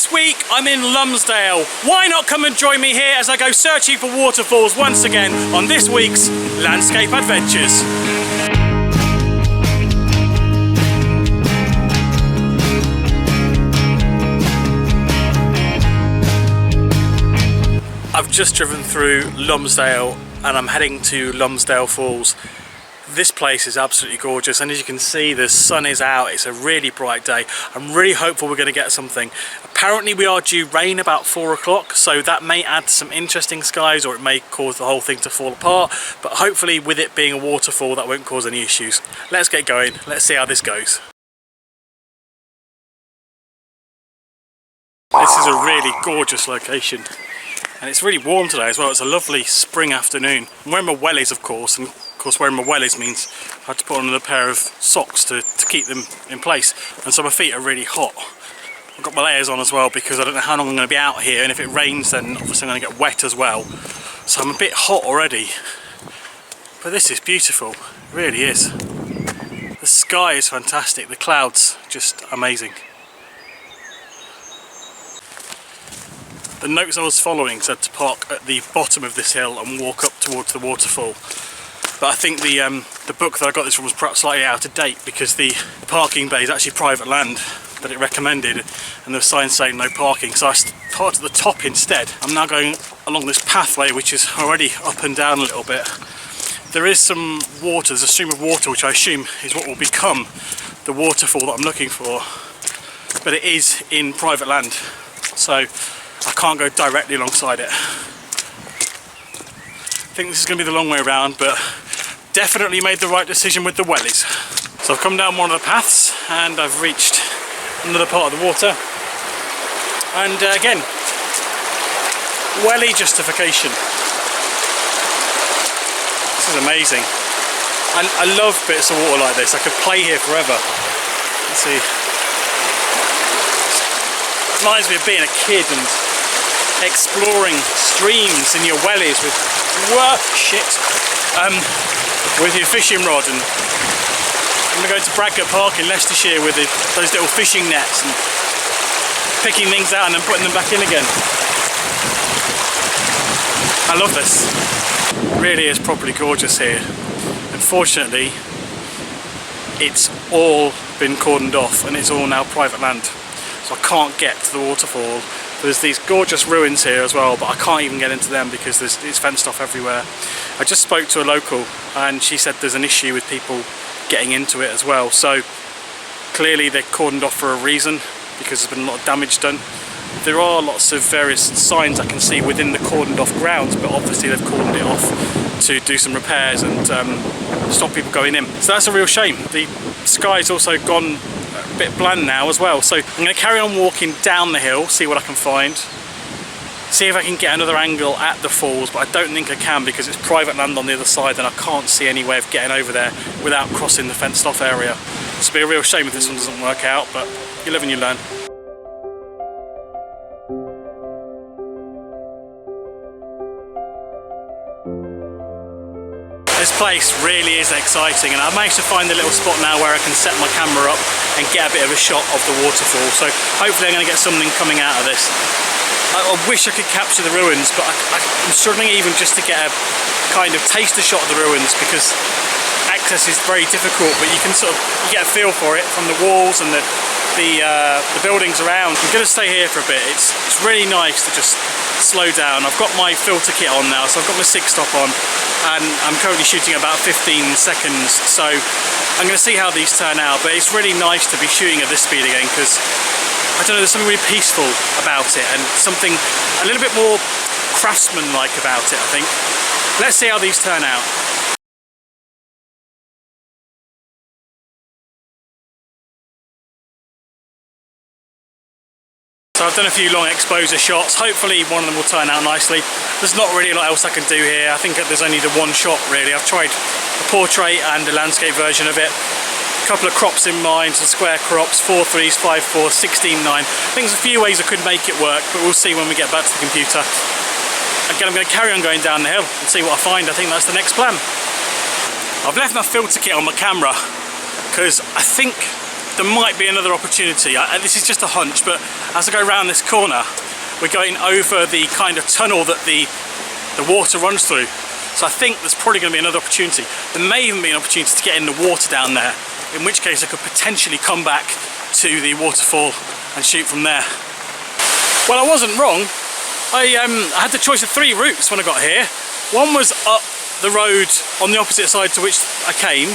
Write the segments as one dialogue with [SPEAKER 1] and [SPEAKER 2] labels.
[SPEAKER 1] This week I'm in Lumsdale. Why not come and join me here as I go searching for waterfalls once again on this week's Landscape Adventures. I've just driven through Lumsdale and I'm heading to Lumsdale Falls. This place is absolutely gorgeous, and as you can see the sun is out. It's a really bright day. I'm really hopeful we're going to get something. Apparently we are due rain about 4 o'clock, so that may add some interesting skies, or it may cause the whole thing to fall apart, but hopefully with it being a waterfall that won't cause any issues. Let's get going, let's see how this goes. This is a really gorgeous location. And it's really warm today as well. It's a lovely spring afternoon. I'm wearing my wellies, of course, and of course wearing my wellies means I have to put on another pair of socks to keep them in place. And so my feet are really hot. I've got my layers on as well because I don't know how long I'm going to be out here, and if it rains then obviously I'm going to get wet as well. So I'm a bit hot already. But this is beautiful, it really is. The sky is fantastic, the clouds just amazing. The notes I was following said to park at the bottom of this hill and walk up towards the waterfall. But I think the book that I got this from was perhaps slightly out of date, because the parking bay is actually private land that it recommended, and there was signs saying no parking. So I parked at the top instead. I'm now going along this pathway which is already up and down a little bit. There is some water, there's a stream of water which I assume is what will become the waterfall that I'm looking for. But it is in private land, so I can't go directly alongside it. I think this is going to be the long way around, but definitely made the right decision with the wellies. So I've come down one of the paths and I've reached another part of the water. And again, welly justification. This is amazing. And I love bits of water like this. I could play here forever. Let's see. It reminds me of being a kid and exploring streams in your wellies with with your fishing rod, and I'm going to go to Bradgate Park in Leicestershire with those little fishing nets and picking things out and then putting them back in again. I love this. It really is properly gorgeous here. Unfortunately, it's all been cordoned off and it's all now private land, so I can't get to the waterfall. There's these gorgeous ruins here as well, but I can't even get into them because it's fenced off everywhere. I just spoke to a local and she said there's an issue with people getting into it as well. So clearly they're cordoned off for a reason, because there's been a lot of damage done. There are lots of various signs I can see within the cordoned off grounds, but obviously they've cordoned it off to do some repairs and stop people going in. So that's a real shame. The sky's also gone a bit bland now as well, so I'm going to carry on walking down the hill, see what I can find, see if I can get another angle at the falls, but I don't think I can because it's private land on the other side and I can't see any way of getting over there without crossing the fenced off area. This will be a real shame if this one doesn't work out, but you live and you learn. This place really is exciting, and I've managed to find a little spot now where I can set my camera up and get a bit of a shot of the waterfall, so hopefully I'm going to get something coming out of this. I wish I could capture the ruins, but I'm struggling even just to get a kind of taster shot of the ruins, because access is very difficult, but you can you get a feel for it from the walls and the buildings around. I'm going to stay here for a bit. It's really nice to just slow down. I've got my filter kit on now, so I've got my 6-stop on, and I'm currently shooting about 15 seconds, so I'm going to see how these turn out. But it's really nice to be shooting at this speed again, because I don't know, there's something really peaceful about it and something a little bit more craftsman-like about it, I think. Let's see how these turn out. So I've done a few long exposure shots. Hopefully one of them will turn out nicely. There's not really a lot else I can do here. I think there's only the one shot really. I've tried a portrait and a landscape version of it. A couple of crops in mind, some square crops, 4:3s, 5:4s, 16:9. I think there's a few ways I could make it work, but we'll see when we get back to the computer. Again, I'm going to carry on going down the hill and see what I find. I think that's the next plan. I've left my filter kit on my camera because I think there might be another opportunity. This is just a hunch, but as I go around this corner, we're going over the kind of tunnel that the water runs through. So I think there's probably going to be another opportunity. There may even be an opportunity to get in the water down there, in which case I could potentially come back to the waterfall and shoot from there. Well, I wasn't wrong. I had the choice of 3 routes when I got here. One was up the road on the opposite side to which I came.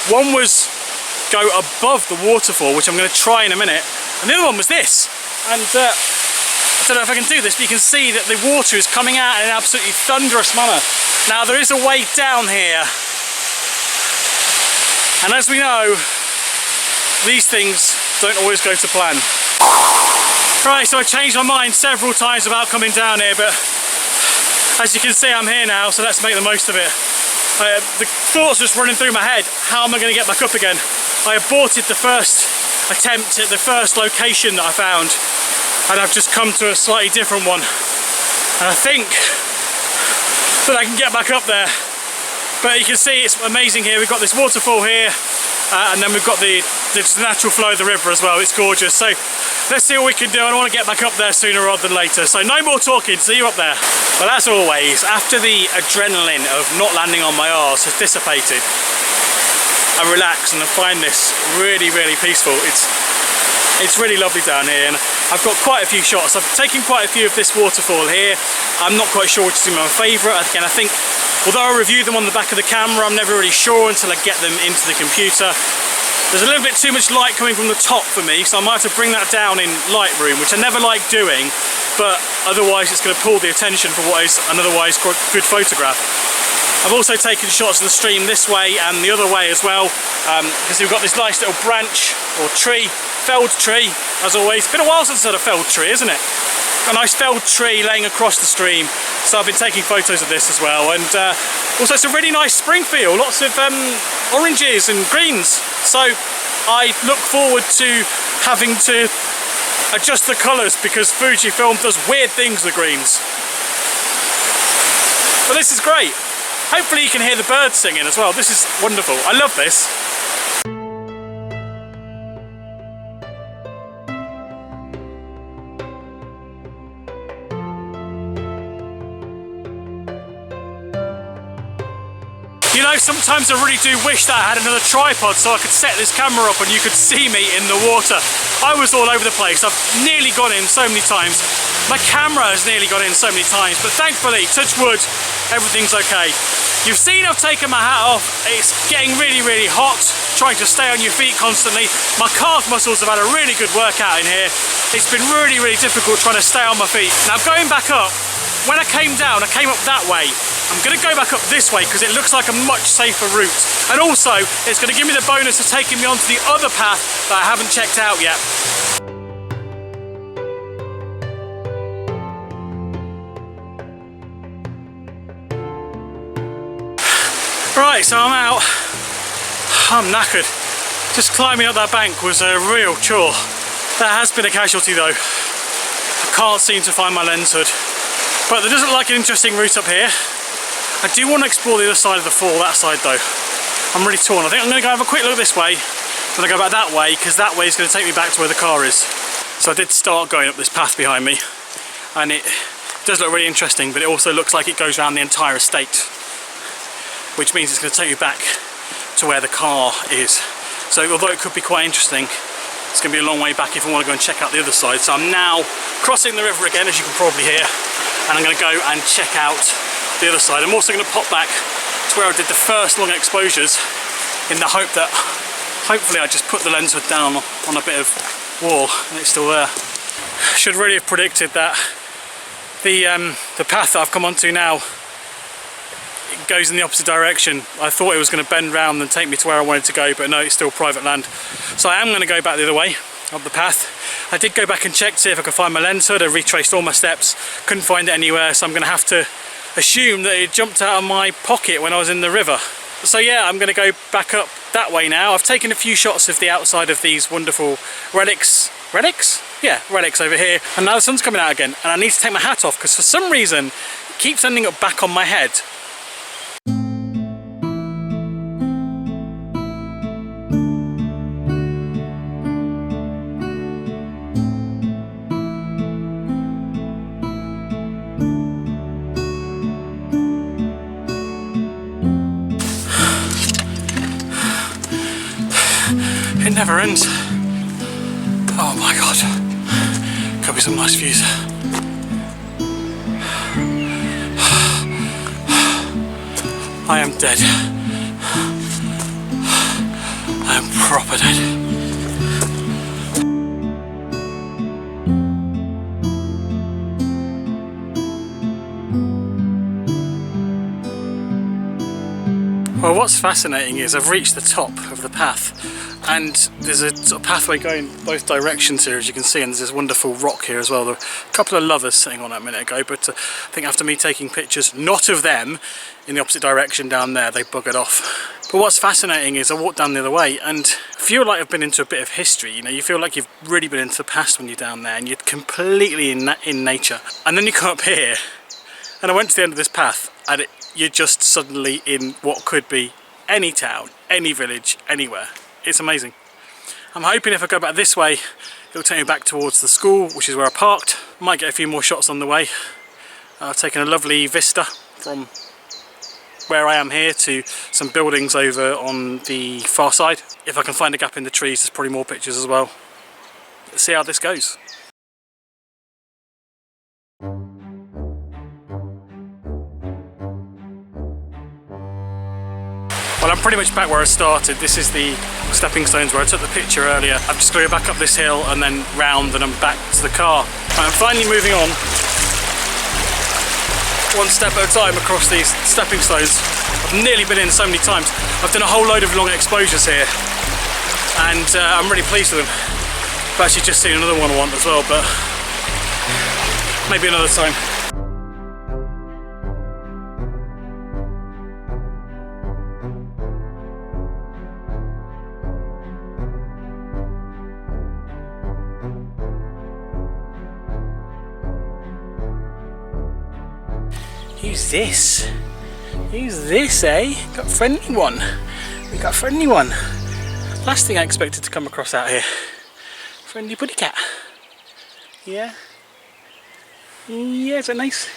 [SPEAKER 1] One was go above the waterfall, which I'm going to try in a minute. And the other one was this. And I don't know if I can do this, but you can see that the water is coming out in an absolutely thunderous manner. Now, there is a way down here. And as we know, these things don't always go to plan. Right, so I changed my mind several times about coming down here, but as you can see, I'm here now, so let's make the most of it. The thoughts just running through my head, how am I going to get back up again? I aborted the first attempt at the first location that I found, and I've just come to a slightly different one. And I think that I can get back up there. But you can see it's amazing here. We've got this waterfall here, and then we've got the natural flow of the river as well. It's gorgeous. So let's see what we can do. I want to get back up there sooner rather than later. So no more talking, see you up there. Well, as always, after the adrenaline of not landing on my arse has dissipated, I relax and I find this really, really peaceful. It's really lovely down here, and I've got quite a few shots. I've taken quite a few of this waterfall here. I'm not quite sure which is my favourite. Again, I think, although I review them on the back of the camera, I'm never really sure until I get them into the computer. There's a little bit too much light coming from the top for me, so I might have to bring that down in Lightroom, which I never like doing, but otherwise it's going to pull the attention for what is an otherwise quite good photograph. I've also taken shots of the stream this way and the other way as well, because we've got this nice little branch or tree, felled tree, as always. It's been a while since I've had a felled tree, isn't it? A nice felled tree laying across the stream, so I've been taking photos of this as well. And also it's a really nice spring feel, lots of oranges and greens, so I look forward to having to adjust the colours because Fujifilm does weird things with greens. But this is great. Hopefully you can hear the birds singing as well. This is wonderful. I love this. You know, sometimes I really do wish that I had another tripod so I could set this camera up and you could see me in the water. I was all over the place. I've nearly gone in so many times. My camera has nearly gone in so many times, but thankfully, touch wood, everything's okay. You've seen I've taken my hat off. It's getting really, really hot, trying to stay on your feet constantly. My calf muscles have had a really good workout in here. It's been really, really difficult trying to stay on my feet. Now going back up, when I came down, I came up that way. I'm going to go back up this way because it looks like a much safer route. And also, it's going to give me the bonus of taking me onto the other path that I haven't checked out yet. Right, so I'm out. I'm knackered. Just climbing up that bank was a real chore. That has been a casualty though. I can't seem to find my lens hood. But there doesn't look like an interesting route up here. I do want to explore the other side of the fall, that side though. I'm really torn. I think I'm going to go have a quick look this way, then I go back that way, because that way is going to take me back to where the car is. So I did start going up this path behind me, and it does look really interesting, but it also looks like it goes around the entire estate, which means it's going to take me back to where the car is. So although it could be quite interesting, it's going to be a long way back if I want to go and check out the other side. So I'm now crossing the river again, as you can probably hear, and I'm going to go and check out the other side. I'm also going to pop back to where I did the first long exposures in the hope that hopefully I just put the lens hood down on a bit of wall and it's still there. Should really have predicted that the path that I've come onto now, it goes in the opposite direction. I thought it was going to bend round and take me to where I wanted to go, but no, it's still private land. So I am going to go back the other way, up the path. I did go back and check to see if I could find my lens hood. I retraced all my steps, couldn't find it anywhere, so I'm going to have to assume that it jumped out of my pocket when I was in the river. So yeah, I'm going to go back up that way now. I've taken a few shots of the outside of these wonderful relics. Yeah, relics over here. And now the sun's coming out again, and I need to take my hat off because for some reason it keeps ending up back on my head. never ends. Oh my god, could be some nice views. I am dead. I am proper dead. Well, what's fascinating is I've reached the top of the path, and there's a sort of pathway going both directions here, as you can see, and there's this wonderful rock here as well. There were a couple of lovers sitting on it a minute ago, but I think after me taking pictures, not of them, in the opposite direction down there, they buggered off. But what's fascinating is I walked down the other way and feel like I've been into a bit of history. You know, you feel like you've really been into the past when you're down there, and you're completely in nature. And then you come up here, and I went to the end of this path, and you're just suddenly in what could be any town, any village, anywhere. It's amazing. I'm hoping if I go back this way, it'll take me back towards the school, which is where I parked. Might get a few more shots on the way. I've taken a lovely vista from where I am here to some buildings over on the far side. If I can find a gap in the trees, there's probably more pictures as well. Let's see how this goes. Well, I'm pretty much back where I started. This is the stepping stones where I took the picture earlier. I'm just going to go back up this hill and then round, and I'm back to the car. I'm finally moving on, one step at a time across these stepping stones. I've nearly been in so many times. I've done a whole load of long exposures here, and I'm really pleased with them. I've actually just seen another one I want as well, but maybe another time. Who's this? Who's this, eh? Got a friendly one. We got a friendly one. Last thing I expected to come across out here. Friendly putty cat. Yeah? Yeah, is that nice?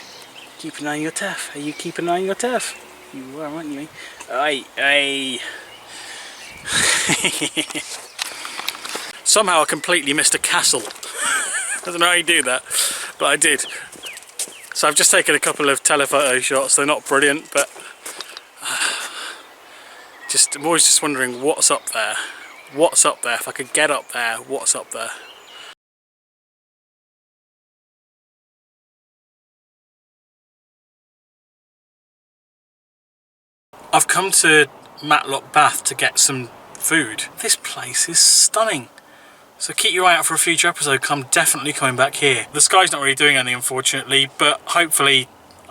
[SPEAKER 1] Keep an eye on your turf. Are you keeping an eye on your turf? You are, aren't you? Aye, aye. Somehow I completely missed a castle. I don't know how you do that, but I did. So I've just taken a couple of telephoto shots. They're not brilliant, but I'm always just wondering what's up there. What's up there? If I could get up there, what's up there? I've come to Matlock Bath to get some food. This place is stunning. So keep your eye out for a future episode. I'm definitely coming back here. The sky's not really doing anything, unfortunately, but hopefully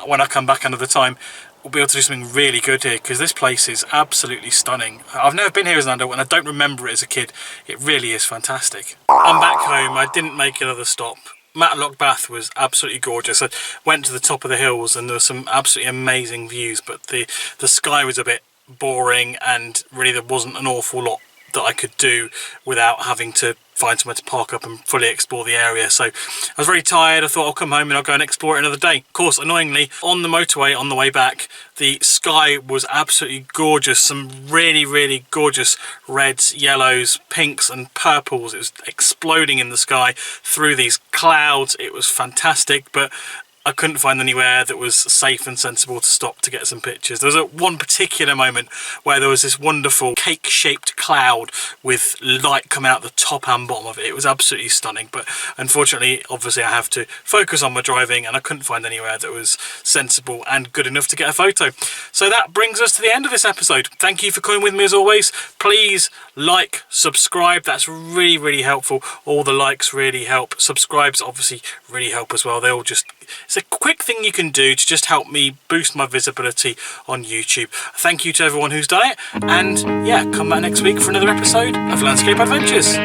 [SPEAKER 1] when I come back another time, we'll be able to do something really good here, because this place is absolutely stunning. I've never been here as an adult, and I don't remember it as a kid. It really is fantastic. I'm back home. I didn't make another stop. Matlock Bath was absolutely gorgeous. I went to the top of the hills, and there were some absolutely amazing views, but the sky was a bit boring, and really there wasn't an awful lot that I could do without having to find somewhere to park up and fully explore the area. So I was very tired. I thought I'll come home and I'll go and explore it another day. Of course, annoyingly, on the motorway on the way back, the sky was absolutely gorgeous. Some really, really gorgeous reds, yellows, pinks and purples. It was exploding in the sky through these clouds. It was fantastic, but I couldn't find anywhere that was safe and sensible to stop to get some pictures. There was one particular moment where there was this wonderful cake-shaped cloud with light coming out the top and bottom of it. It was absolutely stunning, but unfortunately, obviously, I have to focus on my driving, and I couldn't find anywhere that was sensible and good enough to get a photo. So that brings us to the end of this episode. Thank you for coming with me as always. Please like, subscribe. That's really, really helpful. All the likes really help. Subscribes obviously really help as well. They all just... It's a quick thing you can do to just help me boost my visibility on YouTube. Thank you to everyone who's done it, and yeah, come back next week for another episode of Landscape Adventures.